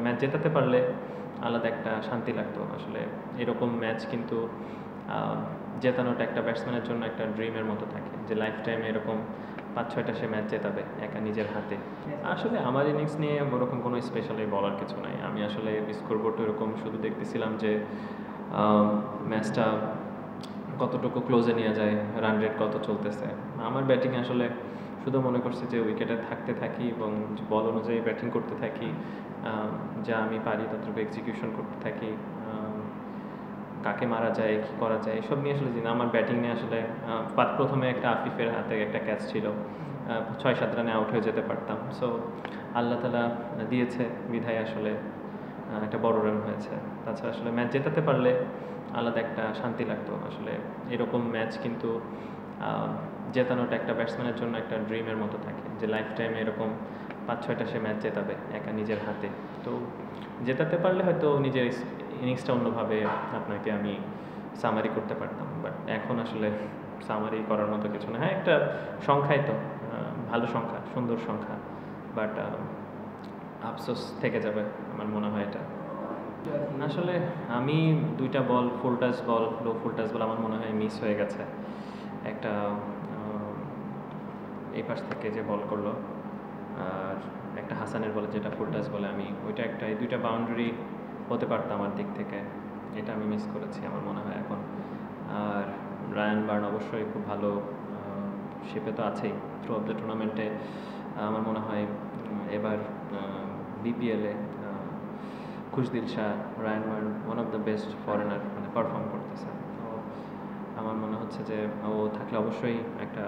Match জেতাতে পারলে আলাদা একটা শান্তি লাগতো। আসলে এরকম ম্যাচ কিন্তু জেতানোটা একটা ব্যাটসম্যানের জন্য একটা ড্রিমের মতো থাকে, যে লাইফ টাইমে এরকম 5-6টা সে ম্যাচ জেতাবে একা নিজের হাতে। আসলে আমার ইনিংস নিয়ে ওরকম কোনো স্পেশালি বলার কিছু নাই। আমি আসলে স্কোরবোর্ড এরকম শুধু দেখতেছিলাম যে ম্যাচটা কতটুকু ক্লোজে নিয়ে যায়, রান রেট কত চলতেছে। আমার ব্যাটিংয়ে আসলে শুধু মনে করছি যে উইকেটে থাকতে থাকি এবং বল অনুযায়ী ব্যাটিং করতে থাকি, যা আমি পারি ততটুকু এক্সিকিউশন করতে থাকি, কাকে মারা যায় কী করা যায় এসব নিয়ে আসলে আমার ব্যাটিং নিয়ে আসলে প্রথমে একটা আফিফের হাতে একটা ক্যাচ ছিল, 6-7 রানে আউট হয়ে যেতে পারতাম। সো আল্লাহ তালা দিয়েছে বিধায় আসলে একটা বড় রান হয়েছে। তাছাড়া আসলে ম্যাচ জেতাতে পারলে আলাদা একটা শান্তি লাগতো। আসলে এরকম ম্যাচ কিন্তু জেতানোটা একটা ব্যাটসম্যানের জন্য একটা ড্রিমের মতো থাকে, যে লাইফ টাইমে এরকম 5-6টা সে ম্যাচ জেতাবে একা নিজের হাতে। তো জেতাতে পারলে হয়তো নিজের ইনিংসটা অন্যভাবে আপনাকে আমি সামারি করতে পারতাম, বাট এখন আসলে সামারি করার মতো কিছু না। হ্যাঁ, একটা সংখ্যাই তো, ভালো সংখ্যা, সুন্দর সংখ্যা, বাট আফসোস থেকে যাবে আমার মনে হয় এটা। আসলে আমি 2টা বল, ফুল টাচ বল, লো ফুল টাচ বল আমার মনে হয় মিস হয়ে গেছে। একটা এই পাশ থেকে যে বল করলো, আর একটা হাসানের বলে যেটা ফুল টাচ বলে, আমি ওইটা একটা, এই 2টা বাউন্ডারি হতে পারতাম আমার দিক থেকে, এটা আমি মিস করেছি আমার মনে হয় এখন। আর রায়ান বার্ন অবশ্যই খুব ভালো শেপে তো আছেই থ্রু অফ দ্য টুর্নামেন্টে। আমার মনে হয় এবার বিপিএলে Khushdil Shah, Ryan Burn one of the best foreigner মানে পারফর্ম করতেছে। তো আমার মনে হচ্ছে যে ও থাকলে অবশ্যই একটা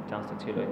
চান্স তো ছিলই।